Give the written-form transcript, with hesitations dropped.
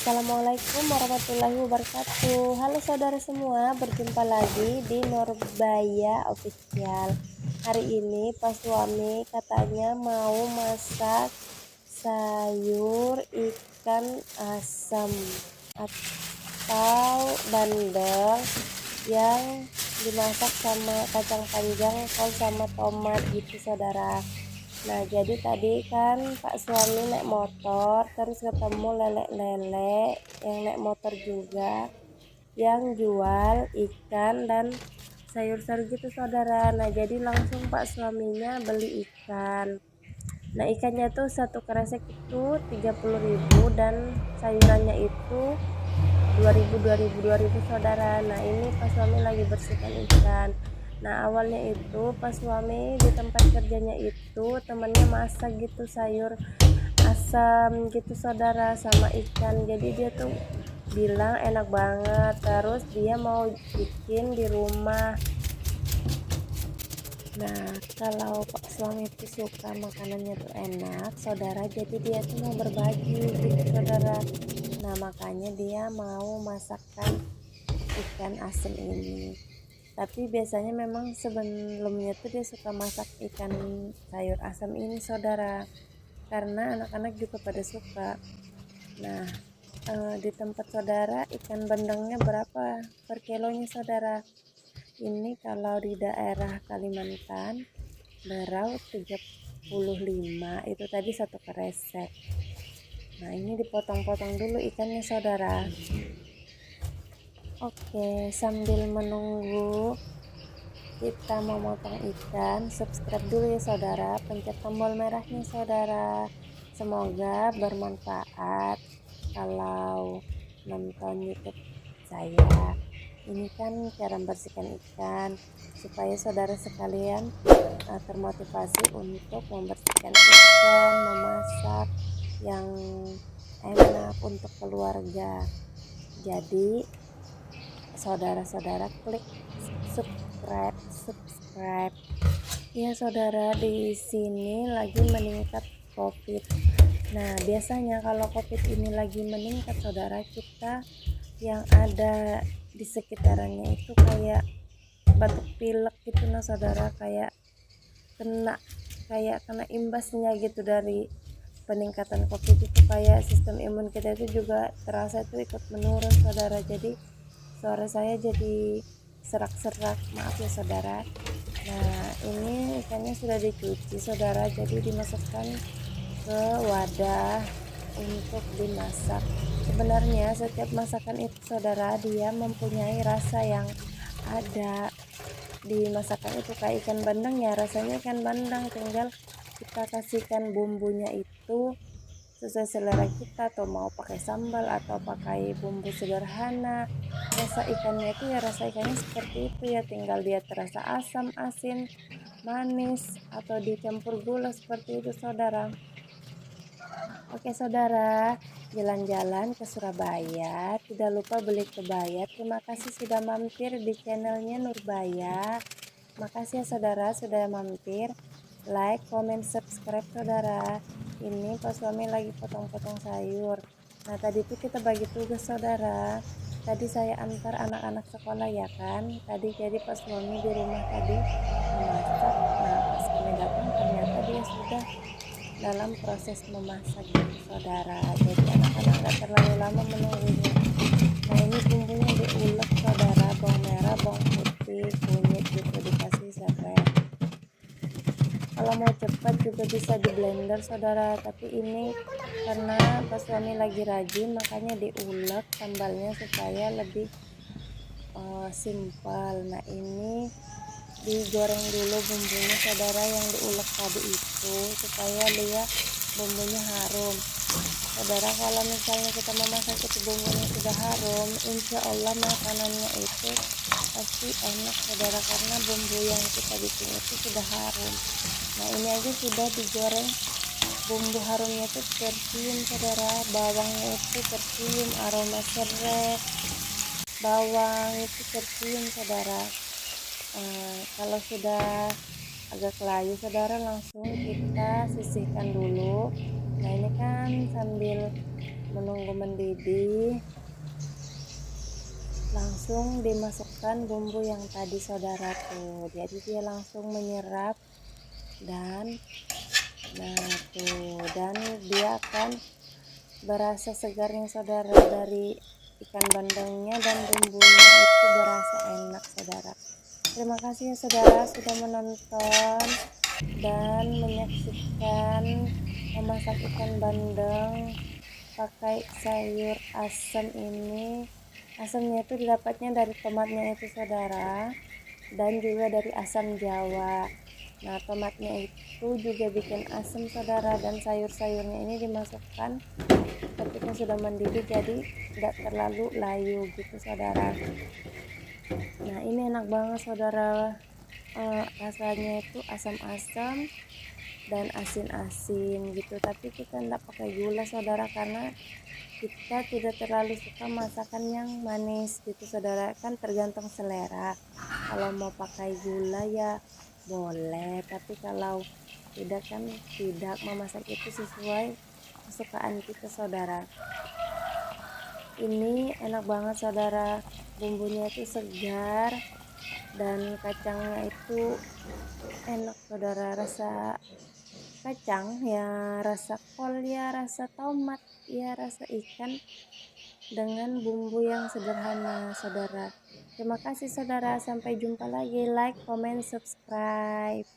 Assalamualaikum warahmatullahi wabarakatuh. Halo saudara semua, berjumpa lagi di Nurbaya Official. Hari ini pas suami katanya mau masak sayur ikan asam atau bandeng yang dimasak sama kacang panjang, kol sama tomat gitu saudara. Nah, jadi tadi kan Pak suami naik motor, terus ketemu lele-lele yang naik motor juga, yang jual ikan dan sayur-sayur gitu saudara. Nah, jadi langsung Pak suaminya beli ikan. Nah, ikannya tuh satu kresek itu 30.000 dan sayurannya itu 2000 saudara. Nah, ini pas suami lagi bersihkan ikan. Nah, awalnya itu pas suami di tempat kerjanya itu temennya masak gitu sayur asam gitu saudara sama ikan, jadi dia tuh bilang enak banget, terus dia mau bikin di rumah. Nah, kalau Pak suami itu suka makanannya tuh enak saudara, jadi dia tuh mau berbagi gitu saudara. Nah, makanya dia mau masakkan ikan asam ini. Tapi biasanya memang sebelumnya tuh dia suka masak ikan sayur asam ini saudara, karena anak-anak juga pada suka. Nah, di tempat saudara ikan bandengnya berapa per kilonya saudara? Ini kalau di daerah Kalimantan Berau 35 itu tadi satu kresek. Nah, ini dipotong-potong dulu ikannya saudara. Oke, sambil menunggu kita memotong ikan, subscribe dulu ya saudara, pencet tombol merahnya saudara. Semoga bermanfaat kalau nonton YouTube saya. Ini kan cara membersihkan ikan supaya saudara sekalian termotivasi untuk membersihkan ikan, memasak yang enak untuk keluarga. Jadi saudara-saudara klik subscribe ya saudara. Di sini lagi meningkat COVID. Nah, biasanya kalau COVID ini lagi meningkat saudara, kita yang ada di sekitarannya itu kayak batuk pilek gitu nah saudara, kayak kena imbasnya gitu dari peningkatan COVID itu, kayak sistem imun kita itu juga terasa itu ikut menurun saudara. Jadi suara saya jadi serak-serak, maaf ya saudara. Nah, ini ikannya sudah dicuci saudara, jadi dimasukkan ke wadah untuk dimasak. Sebenarnya setiap masakan itu saudara, dia mempunyai rasa yang ada di masakan itu. Kayak ikan bandeng ya, rasanya ikan bandeng, tinggal kita kasihkan bumbunya itu sesuai selera kita, atau mau pakai sambal atau pakai bumbu sederhana. Rasa ikannya itu ya rasa ikannya seperti itu ya, tinggal dia terasa asam, asin, manis, atau dicampur gula seperti itu saudara. Oke saudara, jalan-jalan ke Surabaya, tidak lupa beli kebaya. Terima kasih sudah mampir di channelnya Nurbaya. Makasih ya saudara sudah mampir. Like, comment, subscribe saudara. Ini pas suami lagi potong-potong sayur. Nah, tadi tuh kita bagi tugas saudara. Tadi saya antar anak-anak sekolah ya kan. Tadi jadi pas suami di rumah tadi memasak. Nah, pas kami datang ternyata dia sudah dalam proses memasak gitu saudara. Jadi anak-anak gak terlalu lama menunggunya. Nah, ini bumbunya diulek saudara, bawang merah, bawang putih, kunyit gitu dikasih serai. Kalau mau cepat juga bisa di blender saudara, tapi ini karena pas suami lagi rajin makanya diulek sambalnya supaya lebih simpel. Nah, ini digoreng dulu bumbunya saudara yang diulek tadi itu supaya dia bumbunya harum saudara. Kalau misalnya kita memasak itu bumbunya sudah harum, insya Allah makanannya itu pasti enak saudara, karena bumbu yang kita bikin itu sudah harum. Nah, ini aja sudah digoreng, bumbu harumnya itu tercium saudara, bawangnya itu tercium, aroma serai bawang itu tercium saudara. Kalau sudah agak layu saudara, langsung kita sisihkan dulu. Nah, ini kan sambil menunggu mendidih, langsung dimasukkan bumbu yang tadi saudara tuh, jadi dia langsung menyerap dan dan dia akan berasa segarnya saudara dari ikan bandengnya, dan bumbunya itu berasa enak saudara. Terima kasih ya saudara sudah menonton dan menyaksikan memasak ikan bandeng pakai sayur asam ini. Asamnya itu didapatnya dari tomatnya itu saudara, dan juga dari asam jawa. Nah, tomatnya itu juga bikin asam saudara, dan sayur-sayurnya ini dimasukkan ketika sudah mendidih jadi tidak terlalu layu gitu saudara. Nah, ini enak banget saudara. Rasanya itu asam-asam dan asin-asin gitu, tapi kita tidak pakai gula saudara, karena kita tidak terlalu suka masakan yang manis gitu saudara, kan tergantung selera. Kalau mau pakai gula ya boleh, tapi kalau tidak kan tidak, memasak itu sesuai kesukaan kita saudara. Ini enak banget saudara, bumbunya itu segar dan kacangnya itu enak saudara, rasa kacang ya, rasa kol ya, rasa tomat ya, rasa ikan dengan bumbu yang sederhana saudara. Terima kasih saudara, sampai jumpa lagi. Like, comment, subscribe.